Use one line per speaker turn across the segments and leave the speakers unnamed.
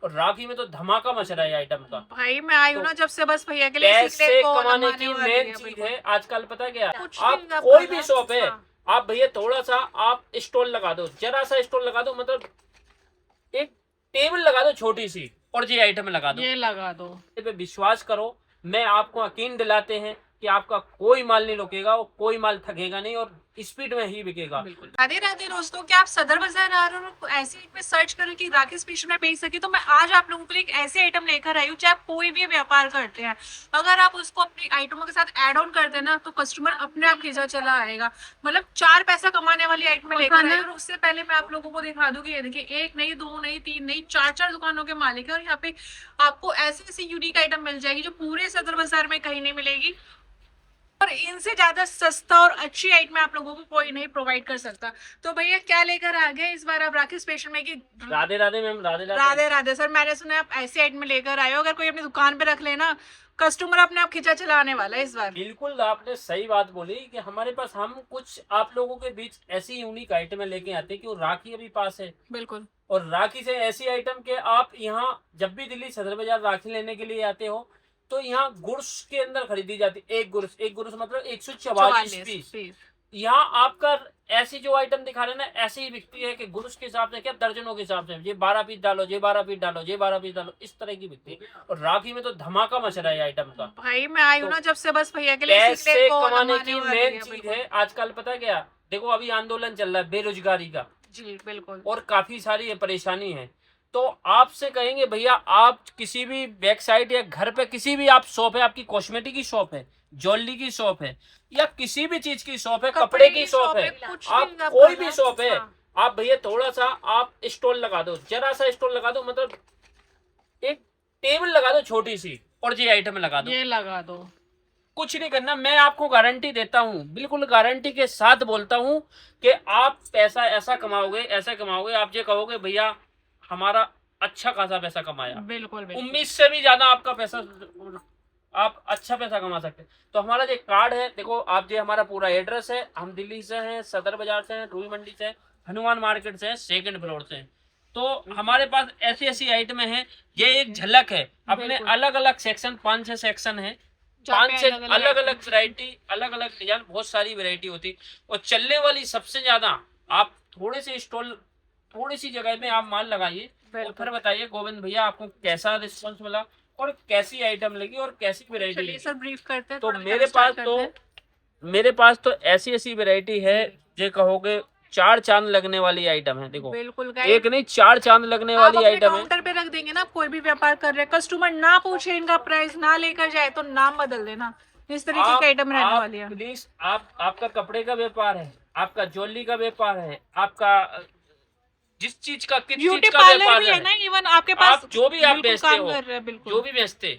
और राखी में तो धमाका मच रहा है आइटम का।
भाई मैं आई हूँ
तो
ना जब से बस भैया के लिए
पैसे कमाने की मेन चीज है आजकल, पता क्या
कुछ
आप
नहीं
कोई भी शॉप है,
हाँ।
आप भैया थोड़ा सा आप स्टॉल लगा दो, जरा सा स्टॉल लगा दो, मतलब एक टेबल लगा दो छोटी सी और ये आइटम लगा दो,
ये लगा दो,
पे विश्वास करो, मैं आपको यकीन दिलाते हैं कि आपका कोई माल नहीं रुकेगा और कोई माल थकेगा नहीं और स्पीड में ही बिकेगा।
राधे राधे दोस्तों, क्या आप सदर बाजार आ रहे हो ऐसे में सर्च करें कि राकेश स्पेशल में बेच सके, तो मैं आज आप लोगों के लिए एक ऐसे आइटम लेकर आई हूँ। चाहे आप कोई भी व्यापार करते हैं, अगर आप उसको अपनी आइटमों के साथ ऐड ऑन करते हैं ना, तो कस्टमर अपने आप खींचा चला आएगा। मतलब 4 पैसा कमाने वाली आइटम लेकर आई हूँ। और उससे पहले मैं आप लोगों को दिखा दूं कि ये देखिए, एक नहीं, दो नहीं, तीन नहीं, 4 दुकानों के मालिक है। और यहाँ पे आपको ऐसी ऐसी यूनिक आइटम मिल जाएगी जो पूरे सदर बाजार में कहीं नहीं मिलेगी, और इनसे ज्यादा सस्ता और अच्छी आइटम आप लोगों को कोई नहीं प्रोवाइड कर सकता। तो भैया क्या लेकर आ गए इस बार आप राकेश स्पेशल में? कि
राधे राधे मैम, राधे
राधे राधे सर, मैंने सुना है आप ऐसी आइटम लेकर आए हो, अगर कोई अपनी दुकान पे रख लेना, कस्टमर अपने आप खींचा चलाने वाला है इस बार।
बिल्कुल आपने सही बात बोली कि हमारे पास हम कुछ आप लोगों के बीच ऐसी यूनिक आइटमें लेके आते हैं कि वो राखी अभी पास है,
बिल्कुल,
और राखी से ऐसी आइटम के आप यहाँ जब भी दिल्ली सदर बाजार राखी लेने के लिए आते हो तो यहाँ गुड्स के अंदर खरीदी जाती है। एक गुड्स मतलब 144 पीस। यहाँ आपका ऐसी जो आइटम दिखा रहे ना ऐसी ही बिकती है कि गुड्स के हिसाब से क्या दर्जनों के हिसाब से, ये 12 पीस डालो, ये 12 पीस डालो, ये 12 पीस डालो, इस तरह की बिकती है। और राखी में तो धमाका मच रहा है आइटम का।
भाई मैं आई हूँ ना जब से बस भैया के लिए
पैसे कमाने की मेन चीज है आजकल, पता क्या देखो अभी आंदोलन चल रहा है बेरोजगारी का
जी, बिल्कुल,
और काफी सारी परेशानी है। तो आपसे कहेंगे भैया आप किसी भी वेबसाइट या घर पे किसी भी आप शॉप है, आपकी कॉस्मेटिक की शॉप है, ज्वेलरी की शॉप है, या किसी भी चीज की शॉप है, कपड़े की शॉप है, आप कोई भी शॉप है, आप भैया थोड़ा सा आप स्टॉल लगा दो, जरा सा स्टॉल लगा दो, मतलब एक टेबल लगा दो छोटी सी और ये आइटम लगा दो,
ये लगा दो,
कुछ नहीं करना। मैं आपको गारंटी देता हूँ, बिल्कुल गारंटी के साथ बोलता हूँ कि आप पैसा ऐसा कमाओगे, ऐसा कमाओगे, आप ये कहोगे भैया हमारा अच्छा खासा पैसा कमाया,
बिल्कुल,
उम्मीद से भी ज्यादा आपका पैसा, आप अच्छा पैसा कमा सकते हैं। तो हमारा जो कार्ड है देखो आप, ये हमारा पूरा एड्रेस है, हम दिल्ली से हैं, सदर बाजार से हैं, रूई मंडी से, हनुमान मार्केट से, 2nd फ्लोर से। तो हमारे पास ऐसी ऐसी आइटमें हैं, ये एक झलक है अपने अलग अलग सेक्शन, 5-6 सेक्शन है, 5 से अलग अलग वैरायटी, अलग अलग डिजाइन, बहुत सारी वैरायटी होती। और चलने वाली सबसे ज्यादा, आप थोड़े से स्टॉल थोड़ी सी जगह में आप माल लगाइए और फिर बताइए गोविंद भैया आपको कैसा रिस्पॉन्स मिला और कैसी आइटम लगी और कैसी वैरायटी लगी।
सर ब्रीफ करते हैं
तो मेरे पास तो ऐसी ऐसी वैरायटी है जो कहोगे 4 चांद लगने वाली आइटम है। देखो
बिल्कुल,
एक नहीं 4 चांद लगने वाली आइटम है।
काउंटर पे रख देंगे ना, कोई भी व्यापार कर रहे हैं, कस्टमर ना पूछे इनका प्राइस, ना लेकर जाए तो नाम बदल देना, इस तरीके की आइटम रहने वाली है।
प्लीज आपका कपड़े का व्यापार है, आपका ज्वेलरी का व्यापार है, आपका जिस चीज का किस चीज का व्यापार
है ना, इवन आपके पास
आप जो भी आप बेचते हो,
बिल्कुल,
जो भी बेचते,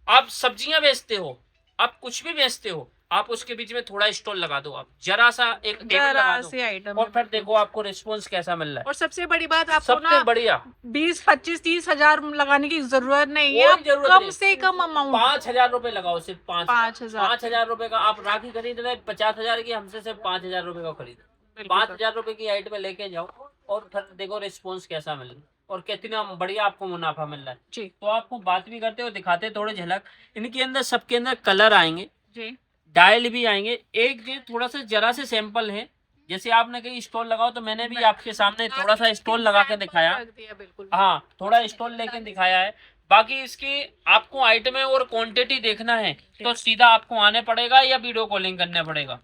आप सब्जियां बेचते हो, आप कुछ भी बेचते हो, आप उसके बीच में थोड़ा स्टॉल लगा दो, आप जरा सा एक टेबल लगा दो और फिर देखो आपको रिस्पॉन्स कैसा मिल रहा है।
और सबसे बड़ी बात आपको
सबसे बढ़िया
20, 25, 30 हजार लगाने की जरूरत नहीं है, कम से कम अमाउंट
5,000 रुपए लगाओ, सिर्फ
5,000
रुपए का आप राखी खरीद रहे, 50,000 की, हमसे सिर्फ 5,000 रुपए का खरीद, 5,000 रुपए की आइटम लेके जाओ और फिर देखो रिस्पॉन्स कैसा मिल रहा है और कितना बढ़िया आपको मुनाफा मिल रहा है जी। तो आपको बात भी करते हो, दिखाते थोड़े झलक, इनके अंदर सबके अंदर कलर आएंगे जी, डायल भी आएंगे। एक ये थोड़ा सा जरा से सैंपल है, जैसे आपने कहीं स्टॉल लगाओ तो मैंने भी आपके सामने थोड़ा सा स्टॉल लगा के दिखाया, हाँ थोड़ा स्टॉल लेके दिखाया है। बाकी इसकी आपको आइटमें और क्वांटिटी देखना है तो सीधा आपको आने पड़ेगा या वीडियो कॉलिंग करना पड़ेगा,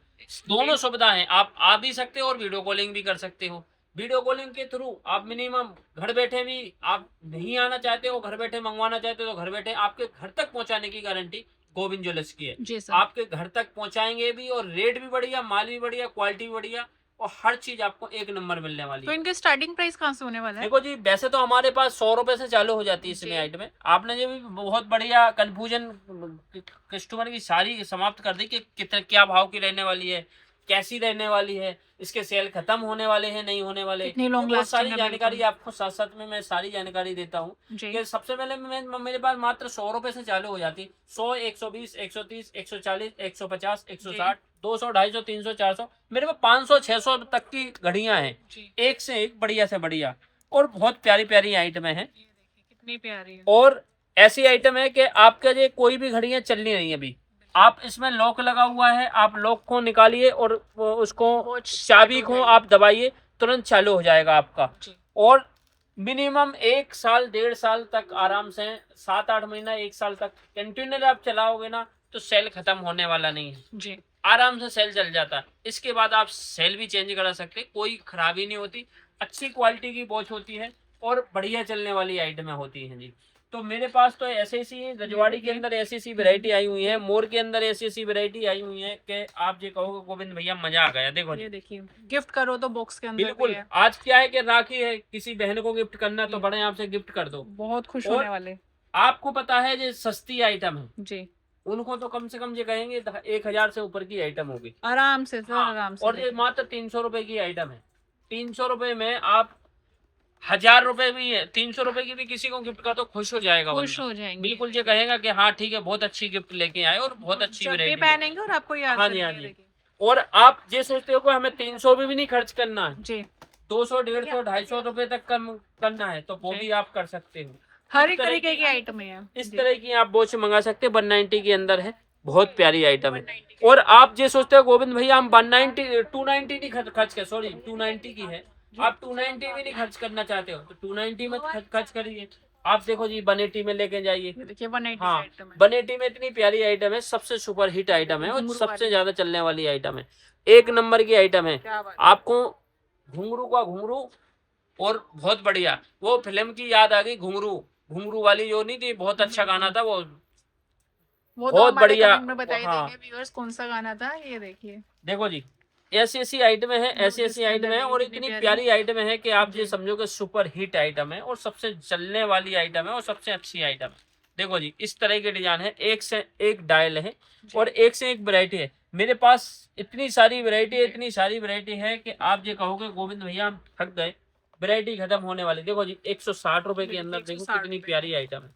दोनों सुविधा है। आप आ भी सकते हो और वीडियो कॉलिंग भी कर सकते हो। वीडियो कॉलिंग के थ्रू आप मिनिमम घर बैठे भी, आप नहीं आना चाहते हो, घर बैठे मंगवाना चाहते हो तो घर बैठे आपके घर तक पहुंचाने की गारंटी गोविंद ज्वेलर्स की है। आपके घर तक पहुंचाएंगे भी और रेट भी बढ़िया, माल भी बढ़िया, क्वालिटी भी बढ़िया और हर चीज आपको एक नंबर मिलने वाली है।
तो इनके स्टार्टिंग प्राइस कहाँ से होने वाला है?
देखो जी वैसे तो हमारे पास 100 रुपए से चालू हो जाती है इसमें आइटम। आपने जो भी बहुत बढ़िया कंफ्यूजन कस्टमर की सारी समाप्त कर दी कि कितने क्या भाव की रहने वाली है, कैसी रहने वाली है, इसके सेल खत्म होने वाले हैं नहीं होने वाले, बहुत सारी जानकारी आपको साथ साथ में मैं सारी जानकारी देता हूँ। सबसे पहले मेरे पास मात्र 100 रुपए से चालू हो जाती, 100, 120, 130, 140, 150, 160, 200, 250, 300, 400, मेरे पास 500, 600 तक की घड़ियां हैं, एक से एक बढ़िया से बढ़िया और बहुत प्यारी प्यारी आइटमें हैं।
इतनी प्यारी है।
और ऐसी आइटम है कि आपका ये कोई भी घड़ियां चल नहीं रही अभी, आप इसमें लॉक लगा हुआ है, आप लॉक को निकालिए और उसको चाबी को आप दबाइए, तुरंत चालू हो जाएगा आपका। और मिनिमम 1 साल 1.5 साल तक आराम से, 7-8 महीना 1 साल तक कंटिन्यू आप चलाओगे ना तो सेल खत्म होने वाला नहीं है
जी।
आराम से सेल चल जाता है। इसके बाद आप सेल भी चेंज करा सकते, कोई खराबी नहीं होती, अच्छी क्वालिटी की वॉच होती है और बढ़िया चलने वाली आइटमें होती हैं जी। तो मेरे पास तो ऐसी रजवाड़ी के अंदर ऐसी वैरायटी आई हुई है, मोर के अंदर ऐसी वैरायटी आई हुई है कि आप ये कहोगे गोविंद भैया मजा आ गया। देखो
ये देखिए, गिफ्ट करो तो बॉक्स के अंदर
बिल्कुल, आज क्या है कि राखी है, किसी बहन को गिफ्ट करना तो बड़े आपसे गिफ्ट कर दो,
बहुत खुश होने वाले।
आपको पता है ये सस्ती आइटम है
जी,
उनको तो कम से कम ये कहेंगे 1000 से ऊपर की आइटम होगी
आराम से सर,
हाँ,
आराम से।
और ये मात्र 300 रुपए की आइटम है। 300 रुपए में आप 1000 रुपए भी है, 300 रुपए की भी किसी को गिफ्ट का तो खुश हो जाएगा,
खुश हो जाएंगे,
बिल्कुल ये कहेगा कि हाँ ठीक है, बहुत अच्छी गिफ्ट लेके आए और बहुत अच्छी वैरायटी
पहनेंगे और आपको याद
हाँ जी हाँ जी। और आप ये सोचते हो कि हमें 300 भी नहीं खर्च करना है
जी,
200 150 250 रुपए तक करना है तो वो भी आप कर सकते हो।
हर एक तरीके की आइटम है।
इस तरह की आप वॉच मंगा सकते हैं, 190 के अंदर है, बहुत प्यारी आइटम है। और आप ये सोचते हो गोविंद भैया हम 190 290 नहीं खर्च कर, सॉरी 290 की है, आप 290 भी नहीं खर्च करना चाहते हो तो 290 में खर्च करिए। आप देखो जी 180 में लेके जाइए,
देखिए 180
हाँ 180 में इतनी प्यारी आइटम है, सबसे सुपर हिट आइटम है और सबसे ज्यादा चलने वाली आइटम है, 1 नंबर की आइटम है। आपको घुंघरू का घुंघरू और बहुत बढ़िया, वो फिल्म की याद आ गई, घुंघरू घुंघरू वाली जो नहीं थी, बहुत अच्छा गाना था वो बहुत बढ़िया। हाँ
व्यूअर्स कौन सा गाना था, ये देखिए।
देखो जी ऐसी आइटम है, ऐसी आइटम है और इतनी प्यारी आइटम है कि आप ये समझो कि सुपर हिट आइटम है और सबसे चलने वाली आइटम है और सबसे अच्छी आइटम है। देखो जी इस तरह के डिजाइन है, एक से एक डायल है और एक से एक वैरायटी है। मेरे पास इतनी सारी वैरायटी है कि आप ये कहोगे गोविंद भैया हम थक गए, वैरायटी खत्म होने वाली। देखो जी 160 रुपए के अंदर देखो कितनी प्यारी आइटम है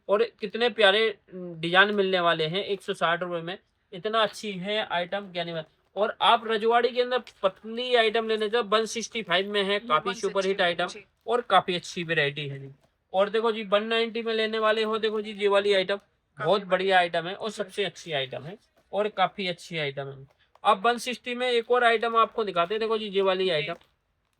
और कितने प्यारे डिजाइन मिलने वाले हैं 160 रुपए में, इतना अच्छी है आइटम क्या नहीं। और आप रजवाड़ी के अंदर पतली आइटम लेने जाओ 165 में है, काफी सुपर हिट आइटम और काफी अच्छी वैरायटी है जी। और देखो जी 190 में लेने वाले हो, देखो जी ये वाली आइटम बहुत बढ़िया आइटम है और सबसे अच्छी आइटम है और काफी अच्छी आइटम है। अब 160 में एक और आइटम आपको दिखाते हैं, देखो जी ये वाली आइटम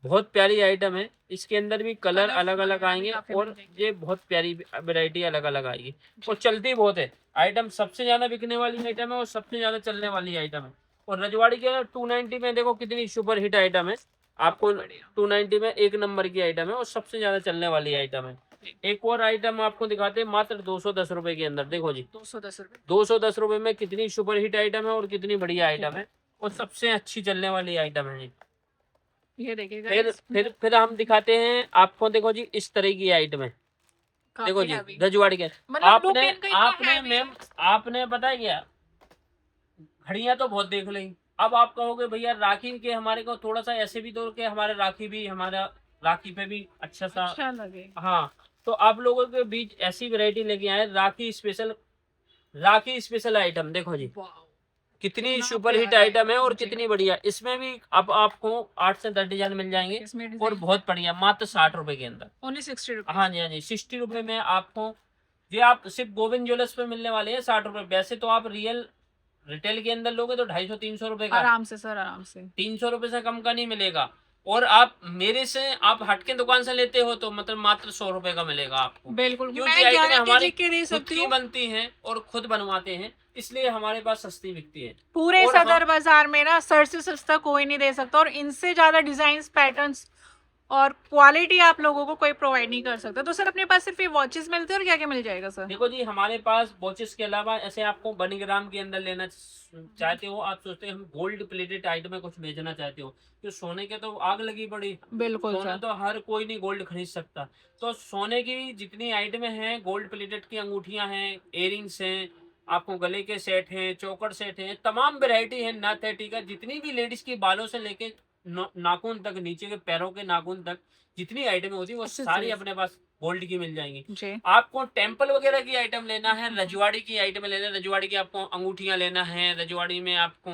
बहुत प्यारी आइटम है, इसके अंदर भी कलर अलग अलग आएंगे और ये बहुत प्यारी वैरायटी अलग अलग आएगी और चलती बहुत है आइटम, सबसे ज्यादा बिकने वाली आइटम है और सबसे ज्यादा चलने वाली आइटम है। और रजवाड़ी के 290 में देखो कितनी सुपर हिट आइटम है, आपको 290 में 1 नंबर की आइटम है और सबसे ज्यादा चलने वाली आइटम है। एक और आइटम आपको दिखाते हैं मात्र 210 रुपए के अंदर, देखो जी 210 रुपए में कितनी सुपर हिट आइटम है और कितनी बढ़िया आइटम है और सबसे अच्छी चलने वाली आइटम है जी।
ये देखिएगा
फिर हम दिखाते हैं आपको, देखो जी इस तरह की आइटम है, देखो जी रजवाड़ी के आपने पता है क्या, घड़ियां तो बहुत देख ली, अब आप कहोगे भैया राखी के हमारे को थोड़ा सा ऐसे भी दो कि हमारे राखी भी हमारा राखी पे भी अच्छा
लगे।
हाँ तो आप लोगों के बीच ऐसी वैरायटी लेके आए राखी स्पेशल आइटम, देखो जी कितनी सुपर हिट आइटम है और कितनी बढ़िया। इसमें भी अब आपको 8 से 10 डिजाइन मिल जाएंगे और बहुत बढ़िया, मात्र 60 रुपए के अंदर,
ओनली 60 रुपए।
हाँ जी हाँ जी 60 रुपए में आपको ये आप सिर्फ गोविंद ज्वेलर्स पे मिलने वाले हैं 60 रुपए। वैसे तो आप रिटेल के अंदर लोगे तो 250-300 रुपए का
आराम से सर, आराम से
300 रुपए से कम का नहीं मिलेगा। और आप मेरे से आप हट के दुकान से लेते हो तो मतलब मात्र 100 रुपए का मिलेगा आपको,
बिल्कुल
क्योंकि आइटमें हमारी खुद की बनती हैं और खुद बनवाते हैं, इसलिए हमारे पास सस्ती बिकती है।
पूरे सदर बाजार में ना सर से सस्ता कोई नहीं दे सकता और इनसे ज्यादा डिजाइन पैटर्न्स और क्वालिटी आप लोगों को कोई प्रोवाइड नहीं कर सकता। तो सर अपने पास सिर्फ ये वॉचेस मिलते हैं और क्या क्या मिल जाएगा सर?
देखो जी हमारे पास वॉचेस के अलावा ऐसे आपको 1 ग्राम के अंदर लेना चाहते हो, आप सोचते हैं हम गोल्ड प्लेटेड आइटम में कुछ बेचना चाहते हो, तो सोने के तो आग लगी पड़ी,
बिल्कुल
सोना तो हर कोई नहीं गोल्ड खरीद सकता। तो सोने की जितनी आइटमें हैं, गोल्ड प्लेटेड की अंगूठियां हैं, इयरिंग्स हैं, आपको गले के सेट हैं, चौकड़ सेट हैं, तमाम वेरायटी है नथ है, टीका, जितनी भी लेडीज की बालों से लेके नाखून तक, नीचे के पैरों के नाखून तक जितनी आइटमें होती है वो सारी अपने पास गोल्ड की मिल जाएंगी। आपको टेम्पल वगैरह की आइटम लेना है, रजवाड़ी की आइटम लेना है, रजवाड़ी की आपको अंगूठियां लेना है, रजवाड़ी में आपको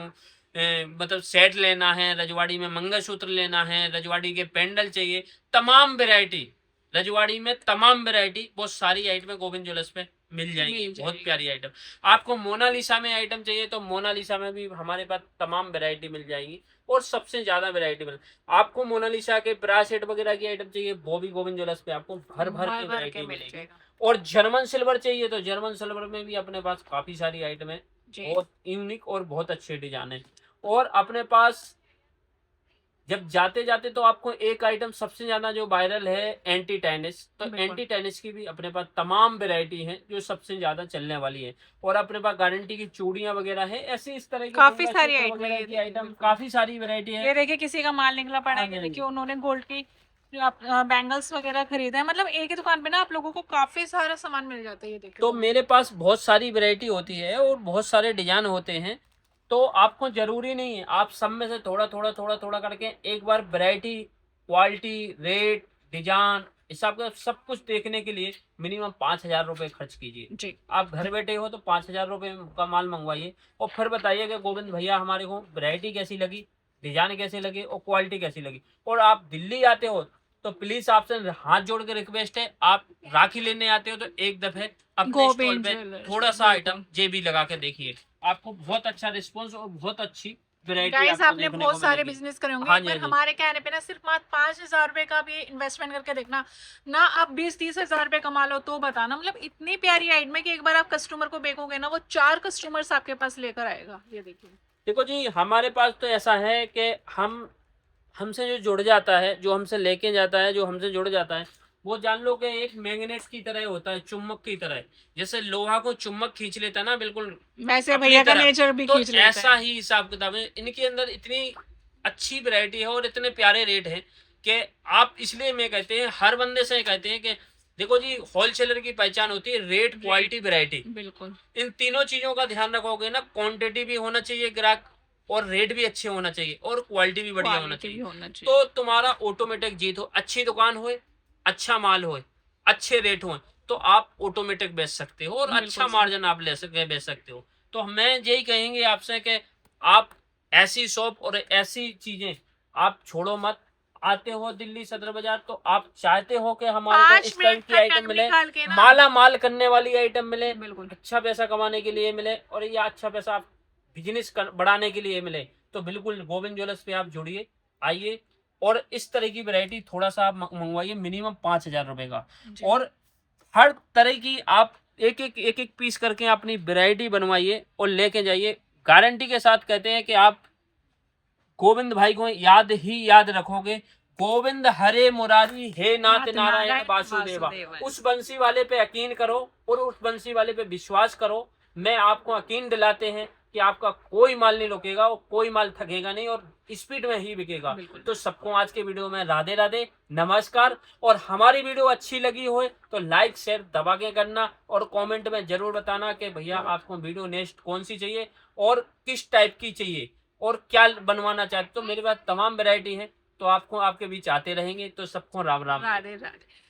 मतलब सेट लेना है, रजवाड़ी में मंगलसूत्र लेना है, रजवाड़ी के पेंडल चाहिए, तमाम वेरायटी रजवाड़ी में तमाम वैरायटी बहुत सारी आइटमें गोविंद ज्वेलर्स पे मिल जाएंगी। बहुत प्यारी आइटम। आपको मोनालिसा में आइटम चाहिए तो मोनालिसा में भी हमारे पास तमाम वैरायटी मिल जाएगी और सबसे ज्यादा वैरायटी मिल। आपको मोनालिसा के ब्रासलेट वगैरह की आइटम चाहिए वो भी गोविंद ज्वेलर्स पे आपको भर भर के वैरायटी मिलेगी। और जर्मन सिल्वर चाहिए तो जर्मन सिल्वर में भी अपने पास काफी सारी आइटम है, बहुत यूनिक और बहुत अच्छे डिजाइन है। और अपने पास जब जाते जाते तो आपको एक आइटम सबसे ज्यादा जो वायरल है एंटी टेनिस, तो एंटी टेनिस की भी अपने पास तमाम वैरायटी है जो सबसे ज्यादा चलने वाली है। और अपने पास गारंटी की चूड़ियां वगैरह है, ऐसी इस तरह की
काफी सारी
आइटम, काफी सारी वैरायटी है।
ये देखिए किसी का माल निकला पड़ा है, देखिए उन्होंने गोल्ड की जो आप बैंगल्स वगैरह खरीदा है, मतलब एक ही दुकान पे ना आप लोगों को काफी सारा सामान मिल जाता है। ये देखिए
तो मेरे पास बहुत सारी वैरायटी होती है और बहुत सारे डिजाइन होते हैं, तो आपको जरूरी नहीं है, आप सब में से थोड़ा थोड़ा थोड़ा थोड़ा करके एक बार वैरायटी, क्वालिटी, रेट, डिजाइन, हिसाब का सब कुछ देखने के लिए मिनिमम 5,000 रुपए खर्च कीजिए। आप घर बैठे हो तो 5,000 रुपए का माल मंगवाइए और फिर बताइए कि गोविंद भैया हमारे को वैरायटी कैसी लगी, डिजाइन कैसे लगे और क्वालिटी कैसी लगी। और आप दिल्ली आते हो तो प्लीज आपसे हाथ जोड़ के रिक्वेस्ट है, आप राखी लेने आते हो तो एक दफे अपने स्टॉल पे थोड़ा सा आइटम जेबी लगा के देखिए, आपको बहुत अच्छा रिस्पॉन्स और बहुत अच्छी
गाइस आपने बहुत सारे बिजनेस करे होंगे, पर हमारे कहने पे ना सिर्फ मात्र 5,000 रुपए का भी इन्वेस्टमेंट करके देखना ना, आप 20-30 हजार रुपए कमा लो तो बताना। मतलब इतनी प्यारी आइटम है कि एक बार आप कस्टमर को बेचोगे ना, वो 4 कस्टमर्स आपके पास लेकर आएगा। ये देखिए,
देखो जी हमारे पास तो ऐसा है कि हमसे जो जुड़ जाता है, जो हमसे लेके जाता है, जो हमसे जुड़ जाता है, वो जान लो कि एक मैग्नेट की तरह होता है, चुम्बक की तरह। जैसे लोहा को चुम्बक खींच लेता है ना, बिल्कुल
वैसे भैया का नेचर भी
तो
खींच लेता है।
ऐसा ही हिसाब किताब है। इनके अंदर इतनी अच्छी वैरायटी है और इतने प्यारे रेट है कि आप, इसलिए मैं कहते हैं, हर बंदे से कहते हैं कि देखो जी होलसेलर की पहचान होती है रेट, क्वालिटी, वैरायटी।
बिल्कुल
इन तीनों चीजों का ध्यान रखोगे ना, क्वांटिटी भी होना चाहिए ग्राहक, और रेट भी अच्छे होना चाहिए और क्वालिटी भी बढ़िया होना चाहिए, तो तुम्हारा ऑटोमेटिक जीत हो। अच्छी दुकान हो, अच्छा माल हो, अच्छे रेट हो, तो आप ऑटोमेटिक बेच सकते हो और अच्छा मार्जिन आप ले सकते बेच सकते हो। तो मैं यही कहेंगे आपसे कि आप ऐसी शॉप और ऐसी चीजें आप छोड़ो मत। आते हो दिल्ली सदर बाजार तो आप चाहते हो कि हमारे को इस टाइप की आइटम मिले, माला माल करने वाली आइटम मिले, अच्छा पैसा कमाने के लिए मिले और ये अच्छा पैसा आप बिजनेस बढ़ाने के लिए मिले, तो बिल्कुल गोविंद ज्वेलर्स पे आप जुड़िए, आइए और इस तरह की वैरायटी थोड़ा सा आप मंगवाइए मिनिमम 5,000 रुपए का। और हर तरह की आप एक एक पीस करके अपनी वैरायटी बनवाइए और लेके जाइए। गारंटी के साथ कहते हैं कि आप गोविंद भाई को याद ही याद रखोगे। गोविंद हरे मुरारी हे नाथ नारायण वासुदेवा। उस बंसी वाले पे यकीन करो और उस बंसी वाले पे विश्वास करो। मैं आपको यकीन दिलाते हैं कि आपका कोई माल नहीं रुकेगा और कोई माल थकेगा नहीं और स्पीड में ही बिकेगा। तो सबको आज के वीडियो में राधे राधे, नमस्कार। और हमारी वीडियो अच्छी लगी हो तो लाइक शेयर दबा के करना और कमेंट में जरूर बताना कि भैया आपको वीडियो नेक्स्ट कौन सी चाहिए और किस टाइप की चाहिए और क्या बनवाना चाहते। तो मेरे पास तमाम वैरायटी है, तो आपको आपके बीच आते रहेंगे। तो सबको राम राम,
राधे राधे।